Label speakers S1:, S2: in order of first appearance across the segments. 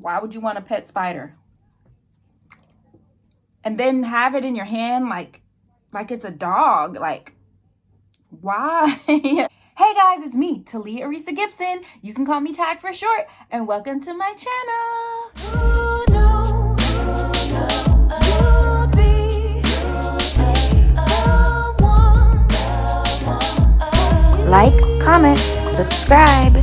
S1: Why would you want a pet spider? And then have it in your hand like it's a dog. Like, why? Hey guys, it's me, Talia Arisa Gibson. You can call me Tag for short, and welcome to my channel. Like, comment, subscribe.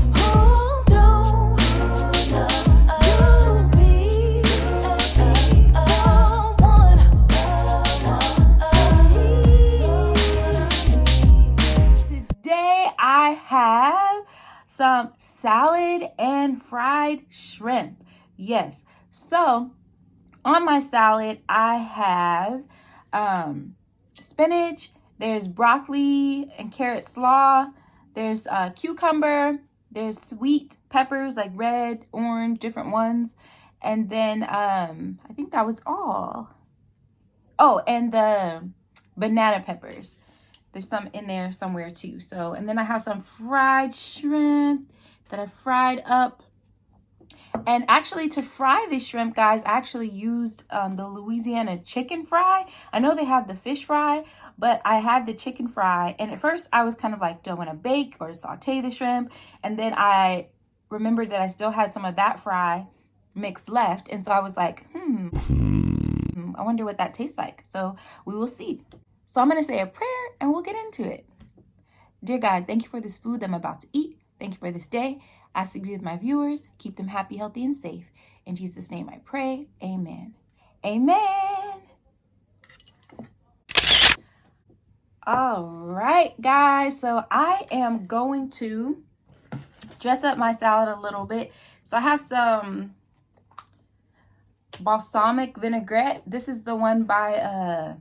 S1: Today I have some salad and fried shrimp. Yes, so on my salad I have spinach, there's broccoli and carrot slaw, there's cucumber, there's sweet peppers like red, orange, different ones, and then I think that was all. Oh, and the banana peppers. There's some in there somewhere too. So, and then I have some fried shrimp that I fried up. And actually, to fry the shrimp, guys, I actually used the Louisiana chicken fry. I know they have the fish fry, but I had the chicken fry. And at first, I was kind of like, do I want to bake or saute the shrimp? And then I remembered that I still had some of that fry mix left. And so I was like, I wonder what that tastes like. So we will see. So I'm going to say a prayer and we'll get into it. Dear God, thank you for this food that I'm about to eat. Thank you for this day. I ask you to be with my viewers. Keep them happy, healthy, and safe. In Jesus' name I pray. Amen. Amen. All right, guys. So I am going to dress up my salad a little bit. So I have some balsamic vinaigrette. This is the one by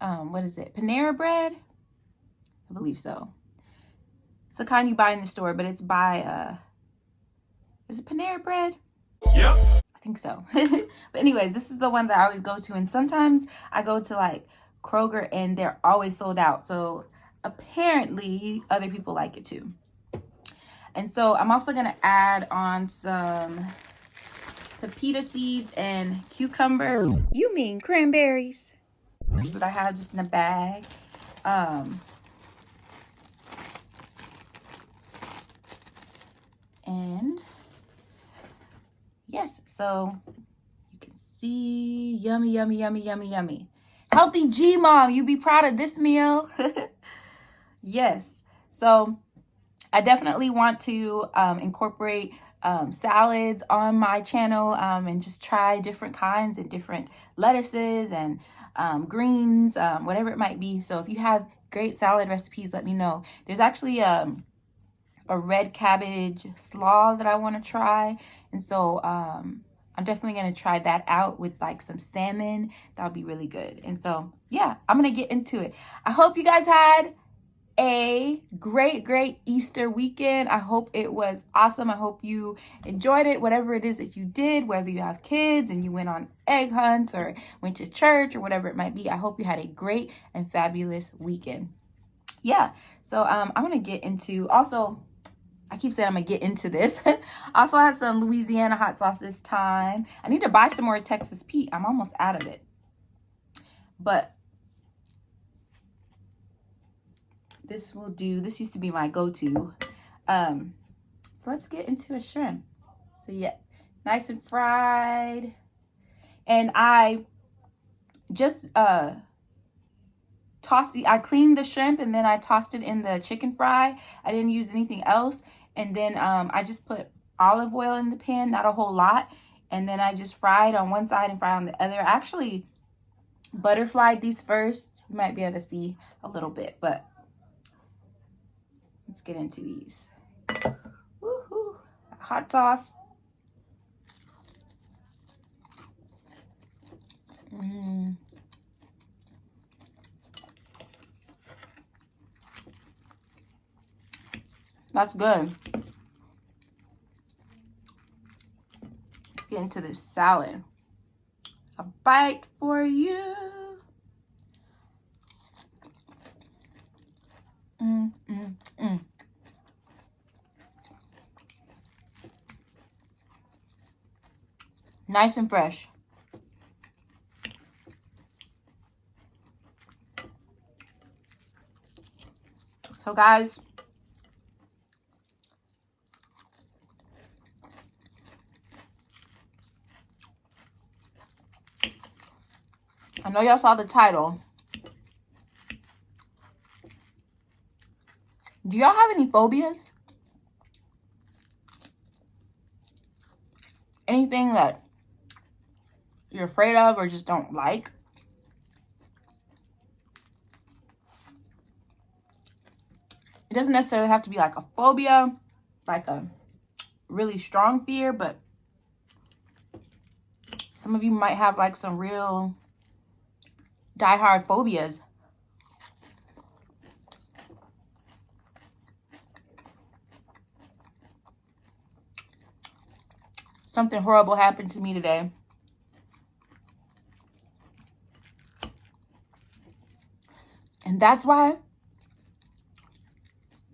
S1: what is it? Panera Bread? I believe so. It's the kind you buy in the store, but it's by is it Panera Bread? Yep. I think so. But anyways, this is the one that I always go to, and sometimes I go to like Kroger and they're always sold out. So apparently other people like it too. And so I'm also gonna add on some pepita seeds and cucumber. You mean cranberries? That I have just in a bag. And yes, so you can see yummy, yummy, yummy, yummy, yummy. Healthy G Mom, you be proud of this meal. Yes, so I definitely want to incorporate salads on my channel and just try different kinds and different lettuces and greens, whatever it might be. So if you have great salad recipes, let me know. There's actually a red cabbage slaw that I want to try, and so I'm definitely going to try that out with like some salmon. That'll be really good. And so yeah, I'm going to get into it. I hope you guys had a great Easter weekend. I hope it was awesome. I hope you enjoyed it, whatever it is that you did, whether you have kids and you went on egg hunts or went to church or whatever it might be. I hope you had a great and fabulous weekend. Yeah, so I'm going to get into, also, I keep saying I'm going to get into this. I also have some Louisiana hot sauce this time. I need to buy some more Texas Pete. I'm almost out of it. But this will do. This used to be my go-to. So let's get into a shrimp. So yeah, nice and fried. And I just I cleaned the shrimp and then I tossed it in the chicken fry. I didn't use anything else. And then I just put olive oil in the pan, not a whole lot. And then I just fried on one side and fried on the other. I actually butterflied these first. You might be able to see a little bit, but let's get into these. Woohoo! Hot sauce. That's good. Let's get into this salad. It's a bite for you. Nice and fresh. So guys, I know y'all saw the title. Do y'all have any phobias? Anything that you're afraid of or just don't like? It doesn't necessarily have to be like a phobia, like a really strong fear, but some of you might have like some real diehard phobias. Something horrible happened to me today. And that's why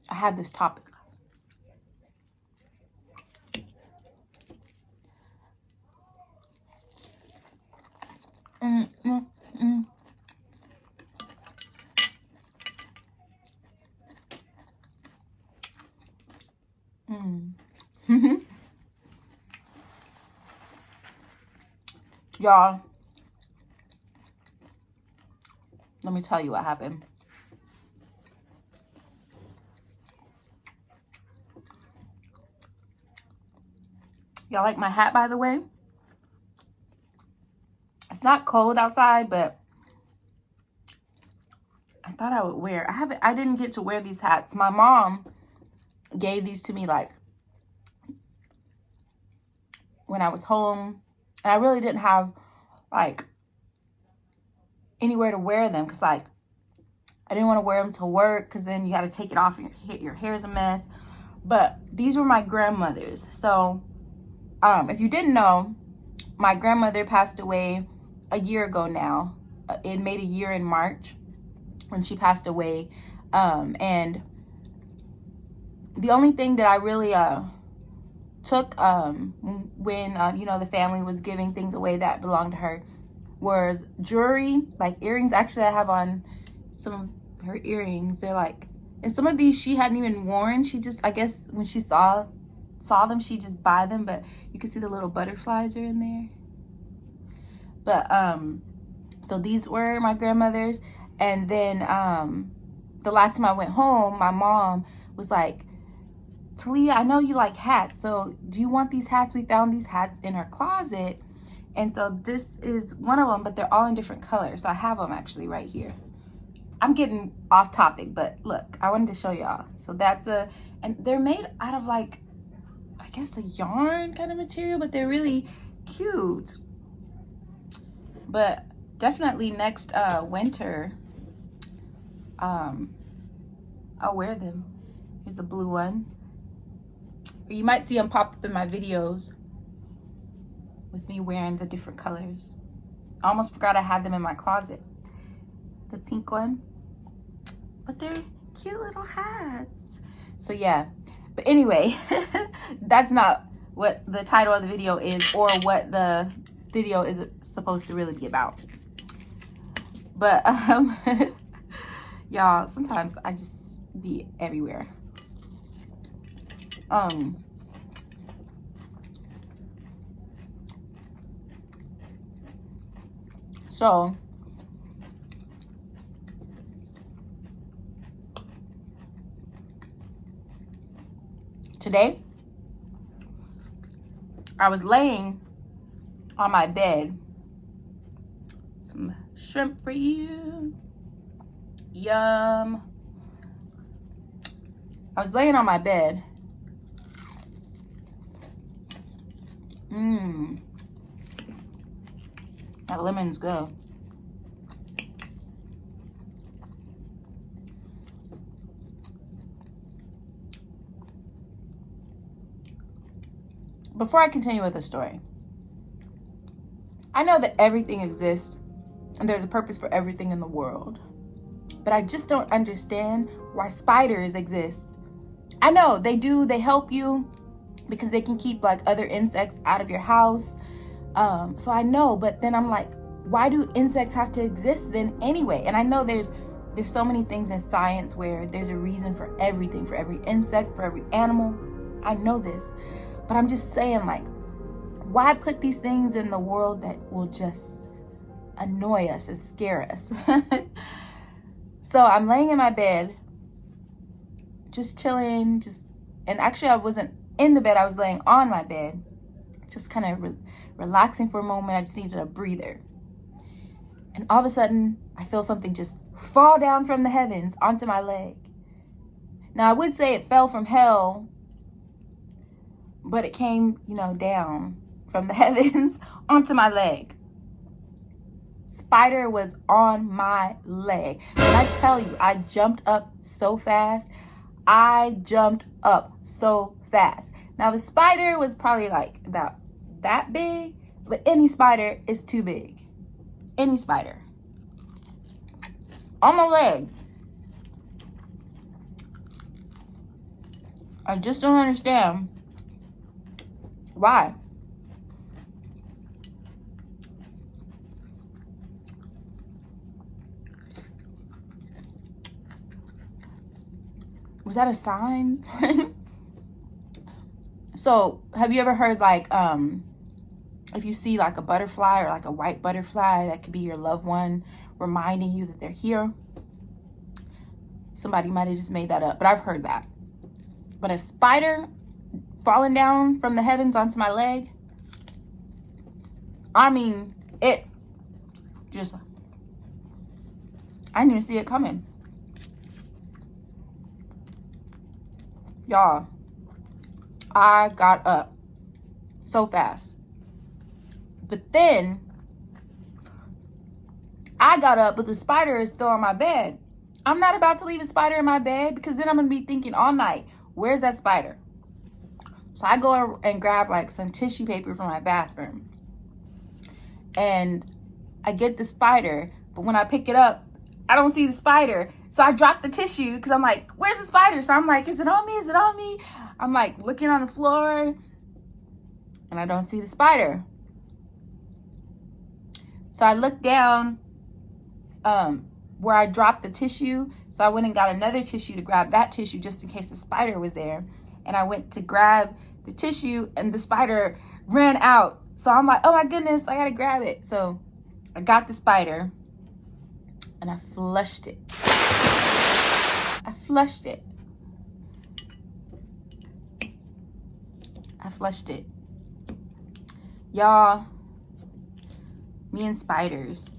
S1: I have this topic. Y'all, let me tell you what happened. Y'all like my hat, by the way? It's not cold outside, but I thought I would wear. I didn't get to wear these hats. My mom gave these to me like when I was home, and I really didn't have like anywhere to wear them because like I didn't want to wear them to work because then you got to take it off and your hair's a mess. But these were my grandmother's. So if you didn't know, my grandmother passed away a year ago now. It made a year in March when she passed away. And the only thing that I really took when, you know, the family was giving things away that belonged to her was jewelry, like earrings. Actually, I have on some of her earrings. They're like, and some of these she hadn't even worn. She just, I guess when she saw them, she just buy them. But you can see the little butterflies are in there. But so these were my grandmother's. And then the last time I went home, my mom was like, Talia, I know you like hats, so do you want these hats? We found these hats in her closet, and so this is one of them, but they're all in different colors. So I have them actually right here. I'm getting off topic, but look, I wanted to show y'all. So that's and they're made out of like, I guess a yarn kind of material, but they're really cute. But definitely next winter, I'll wear them. Here's the blue one. You might see them pop up in my videos with me wearing the different colors. I almost forgot I had them in my closet. The pink one. But they're cute little hats. So yeah. But anyway, that's not what the title of the video is or what the video is supposed to really be about. But y'all, sometimes I just be everywhere. So today I was laying on my bed. Some shrimp for you. Yum. I was laying on my bed. That lemon's good. Before I continue with the story, I know that everything exists and there's a purpose for everything in the world. But I just don't understand why spiders exist. I know they do, they help you because they can keep like other insects out of your house. So I know, but then I'm like, why do insects have to exist then anyway? And I know there's so many things in science where there's a reason for everything, for every insect, for every animal. I know this, but I'm just saying, like, why put these things in the world that will just annoy us and scare us? So I'm laying in my bed, just chilling, and actually I wasn't in the bed, I was laying on my bed, just kind of relaxing for a moment. I just needed a breather. And all of a sudden, I feel something just fall down from the heavens onto my leg. Now, I would say it fell from hell, but it came, down from the heavens onto my leg. Spider was on my leg. When I tell you, I jumped up so fast. Now, the spider was probably like about that big, but any spider is too big. Any spider. On my leg. I just don't understand why. Was that a sign? So, have you ever heard, like, if you see like a butterfly or like a white butterfly, that could be your loved one reminding you that they're here? Somebody might have just made that up, but I've heard that. But a spider falling down from the heavens onto my leg, I mean, I didn't even see it coming. Y'all, I got up so fast. But then I got up, but the spider is still on my bed. I'm not about to leave a spider in my bed, because then I'm going to be thinking all night, where's that spider? So I go and grab like some tissue paper from my bathroom. And I get the spider, but when I pick it up, I don't see the spider. So I drop the tissue because I'm like, where's the spider? So I'm like, is it on me? Is it on me? I'm like looking on the floor and I don't see the spider. So I looked down where I dropped the tissue. So I went and got another tissue to grab that tissue just in case the spider was there. And I went to grab the tissue and the spider ran out. So I'm like, oh my goodness, I gotta grab it. So I got the spider and I flushed it. I flushed it. Y'all, me and spiders.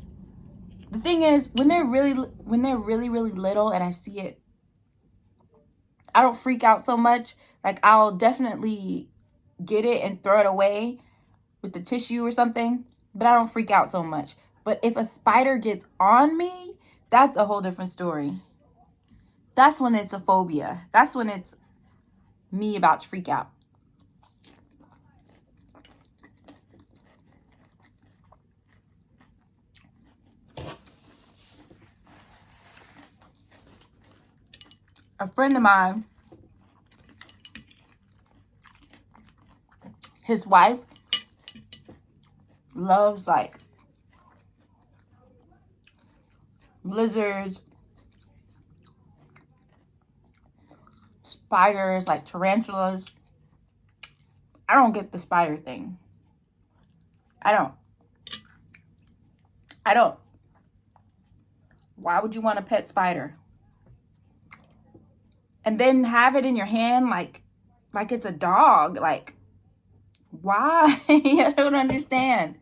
S1: The thing is, when they're really little and I see it, I don't freak out so much. Like, I'll definitely get it and throw it away with the tissue or something, but I don't freak out so much. But if a spider gets on me, that's a whole different story. That's when it's a phobia. That's when it's me about to freak out. A friend of mine, his wife loves like lizards, spiders, like tarantulas. I don't get the spider thing. I don't. Why would you want a pet spider? And then have it in your hand like it's a dog. Like, why? I don't understand.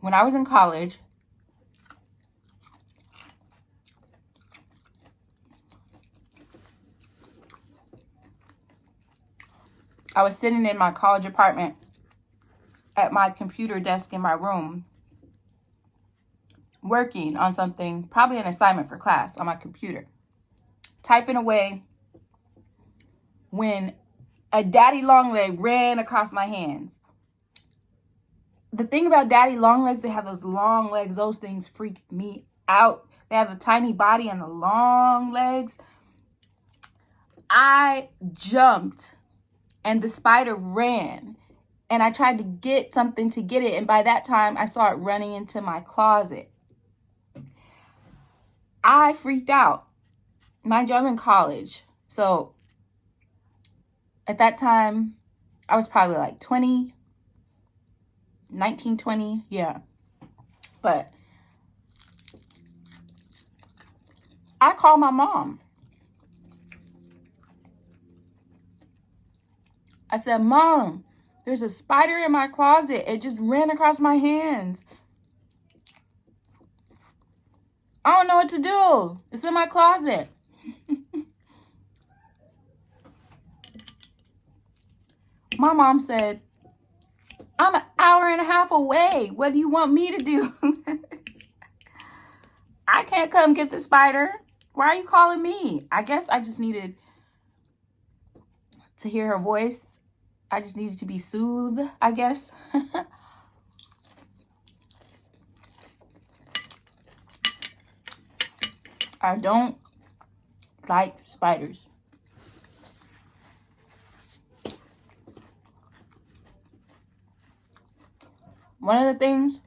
S1: When I was in college, I was sitting in my college apartment at my computer desk in my room, working on something, probably an assignment for class on my computer, typing away, when a daddy long leg ran across my hands. The thing about daddy long legs, they have those long legs. Those things freak me out. They have a tiny body and the long legs. I jumped and the spider ran. And I tried to get something to get it. And by that time, I saw it running into my closet. I freaked out. Mind you, I'm in college. So at that time, I was probably like 20, 19, 20. Yeah. But I called my mom. I said, Mom, there's a spider in my closet. It just ran across my hands. I don't know what to do. It's in my closet. My mom said, I'm an hour and a half away. What do you want me to do? I can't come get the spider. Why are you calling me? I guess I just needed to hear her voice. I just needed to be soothed, I guess. I don't like spiders. One of the things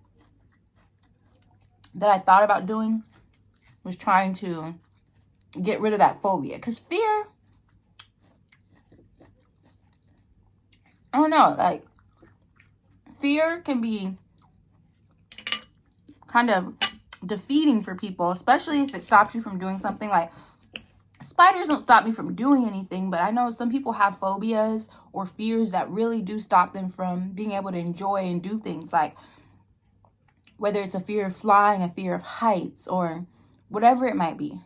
S1: that I thought about doing was trying to get rid of that phobia. Because fear, I don't know, like, fear can be kind of defeating for people, especially if it stops you from doing something. Like, spiders don't stop me from doing anything, but I know some people have phobias or fears that really do stop them from being able to enjoy and do things, like whether it's a fear of flying, a fear of heights, or whatever it might be.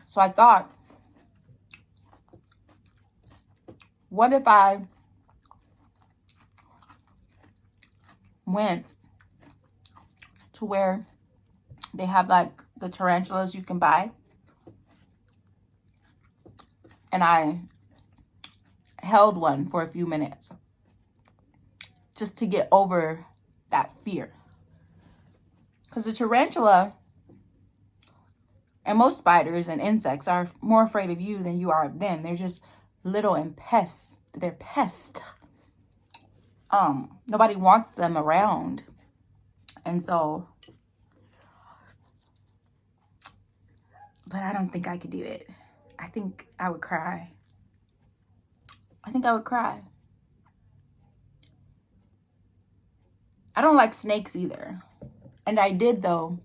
S1: So I thought, what if I went to where they have like the tarantulas you can buy, and I held one for a few minutes just to get over that fear. Because the tarantula and most spiders and insects are more afraid of you than you are of them. They're just little and pests. They're pests. Nobody wants them around. And so, but I don't think I could do it. I think I would cry. I think I would cry. I don't like snakes either. And I did, though.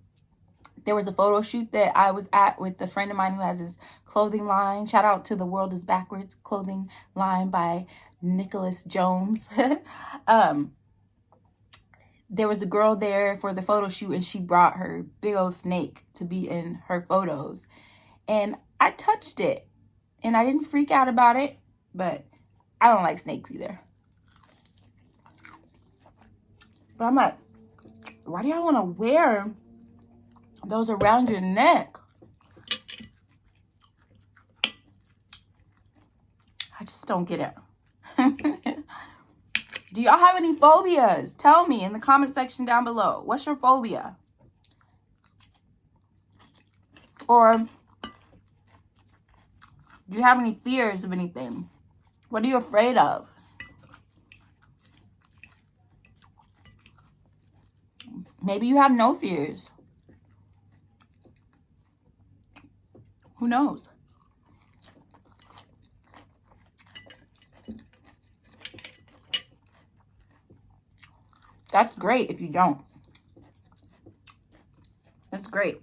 S1: There was a photo shoot that I was at with a friend of mine who has his clothing line. Shout out to The World is Backwards clothing line by Nicholas Jones. There was a girl there for the photo shoot, and she brought her big old snake to be in her photos. And I touched it, and I didn't freak out about it, but I don't like snakes either. But I'm like, why do y'all want to wear those around your neck? I just don't get it. Do y'all have any phobias? Tell me in the comment section down below. What's your phobia? Or do you have any fears of anything? What are you afraid of? Maybe you have no fears. Who knows? That's great if you don't. That's great.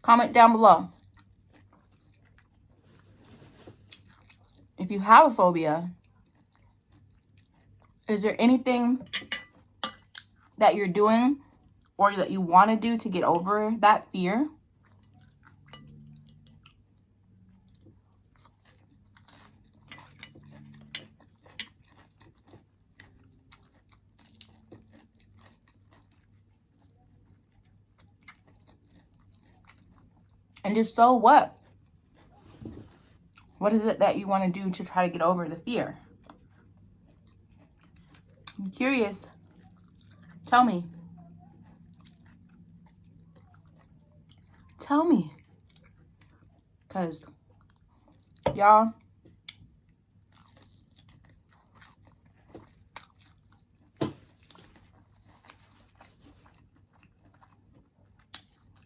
S1: Comment down below if you have a phobia. Is there anything that you're doing or that you want to do to get over that fear? And if so, what? What is it that you want to do to try to get over the fear? I'm curious. Tell me. Tell me. Because, y'all,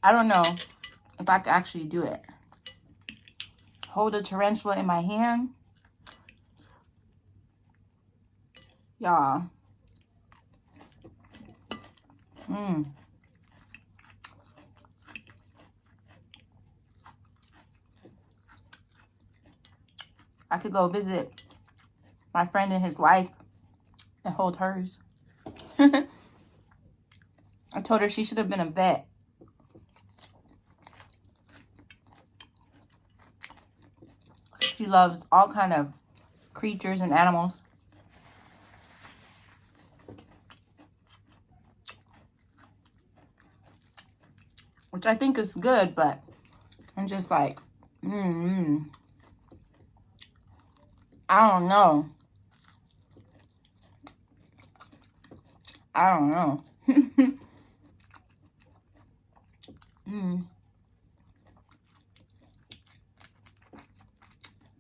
S1: I don't know if I could actually do it. Hold a tarantula in my hand. Y'all. I could go visit my friend and his wife and hold hers. I told her she should have been a vet. She loves all kind of creatures and animals. Which I think is good, but I'm just like, I don't know. I don't know.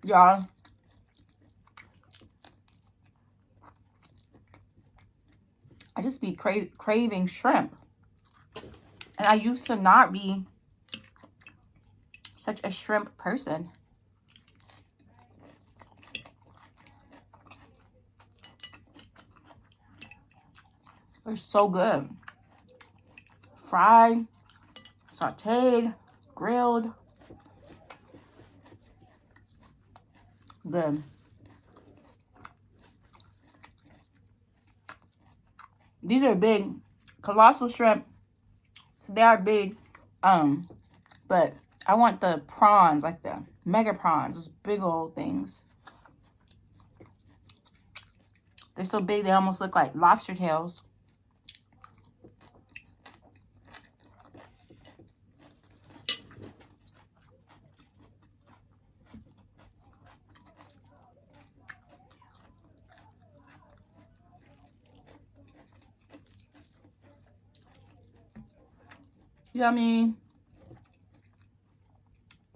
S1: Y'all. I just be craving shrimp. And I used to not be such a shrimp person. They're so good. Fried, sauteed, grilled. Good. These are big, colossal shrimp. So they are big. But I want the prawns, like the mega prawns, those big old things. They're so big they almost look like lobster tails. Yummy.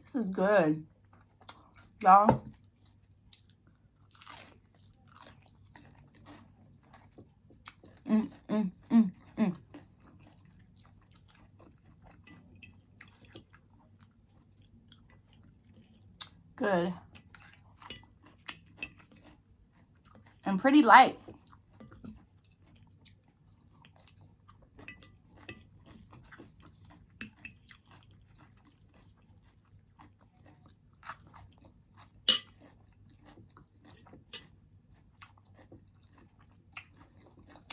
S1: This is good, y'all. Good. And pretty light.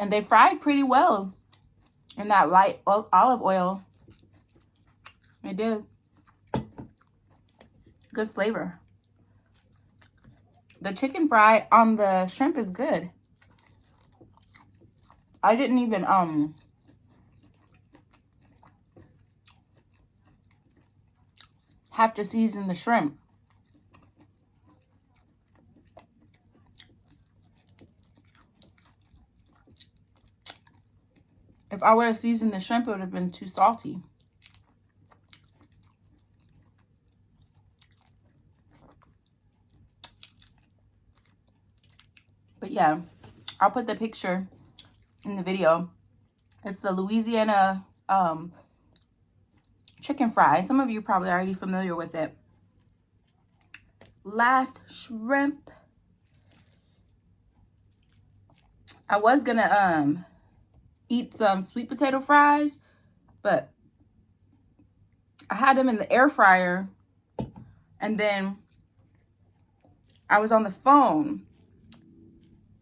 S1: And they fried pretty well in that light olive oil. They did. Good flavor. The chicken fry on the shrimp is good. I didn't even have to season the shrimp. If I would have seasoned the shrimp, it would have been too salty. But yeah, I'll put the picture in the video. It's the Louisiana chicken fry. Some of you are probably already familiar with it. Last shrimp. I was gonna eat some sweet potato fries, but I had them in the air fryer, and then I was on the phone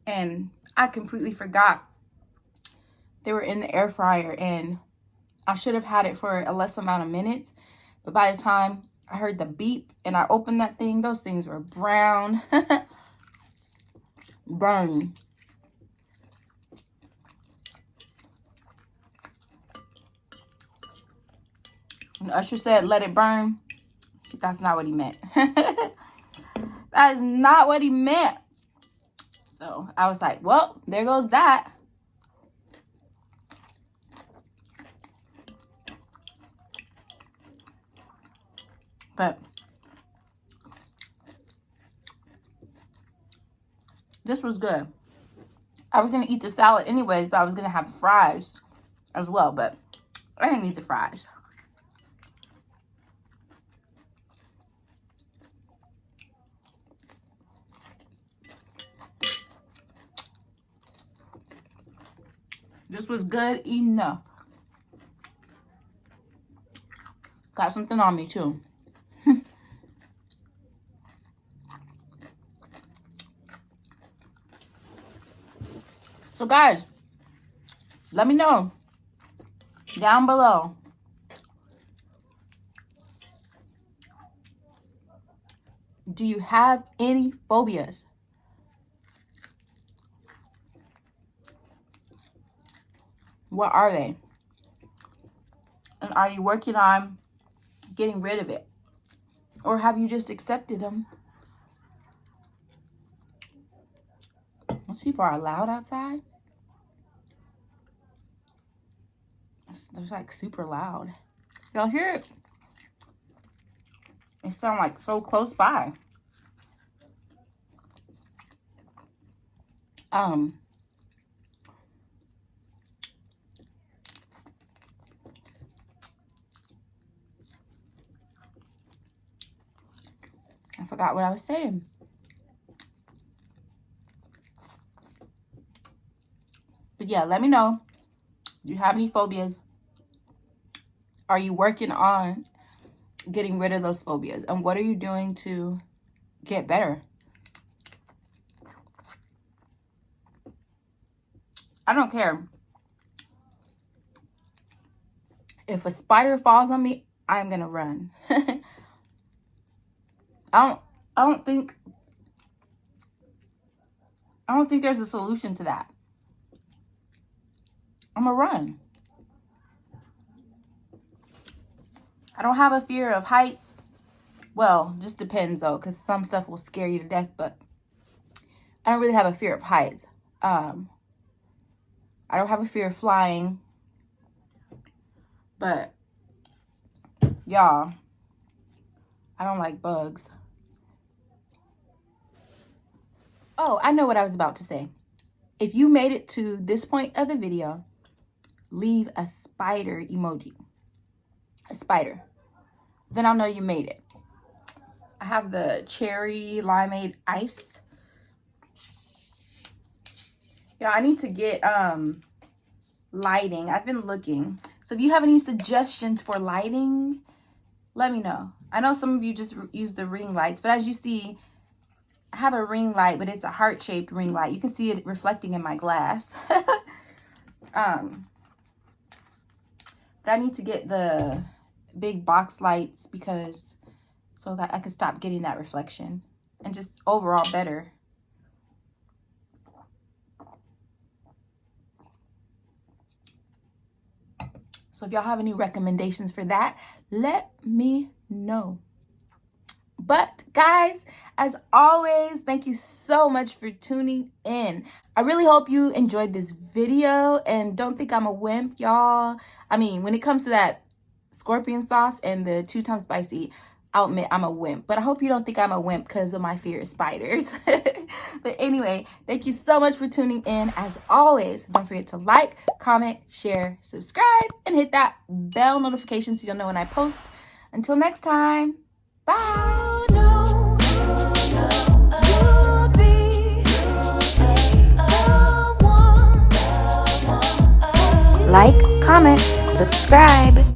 S1: and I completely forgot they were in the air fryer, and I should have had it for a less amount of minutes. But by the time I heard the beep and I opened that thing, those things were brown. Burn. And Usher said, let it burn. That's not what he meant. That is not what he meant. So I was like, well, there goes that. But this was good. I was going to eat the salad anyways, but I was going to have fries as well. But I didn't eat the fries. This was good enough. Got something on me too. So guys, let me know down below. Do you have any phobias? What are they? And are you working on getting rid of it? Or have you just accepted them? Most people are loud outside. They're like super loud. Y'all hear it? It sounds like so close by. I forgot what I was saying. But yeah, let me know. Do you have any phobias? Are you working on getting rid of those phobias? And what are you doing to get better? I don't care. If a spider falls on me, I'm gonna run. I don't think there's a solution to that. I'm gonna run. I don't have a fear of heights. Well, just depends though, because some stuff will scare you to death, but I don't really have a fear of heights. I don't have a fear of flying. But y'all, I don't like bugs. Oh, I know what I was about to say. If you made it to this point of the video, leave a spider emoji. A spider. Then I'll know you made it. I have the cherry limeade ice. Yeah, I need to get lighting. I've been looking. So if you have any suggestions for lighting, let me know. I know some of you just use the ring lights, but as you see, I have a ring light, but it's a heart-shaped ring light. You can see it reflecting in my glass. But I need to get the big box lights because so that I can stop getting that reflection and just overall better. So if y'all have any recommendations for that, let me know. But guys, as always, thank you so much for tuning in. I really hope you enjoyed this video and don't think I'm a wimp, y'all. I mean, when it comes to that scorpion sauce and the 2-time spicy, I'll admit I'm a wimp. But I hope you don't think I'm a wimp because of my fear of spiders. But anyway, thank you so much for tuning in. As always, don't forget to like, comment, share, subscribe, and hit that bell notification so you'll know when I post. Until next time, bye. Like, comment, subscribe.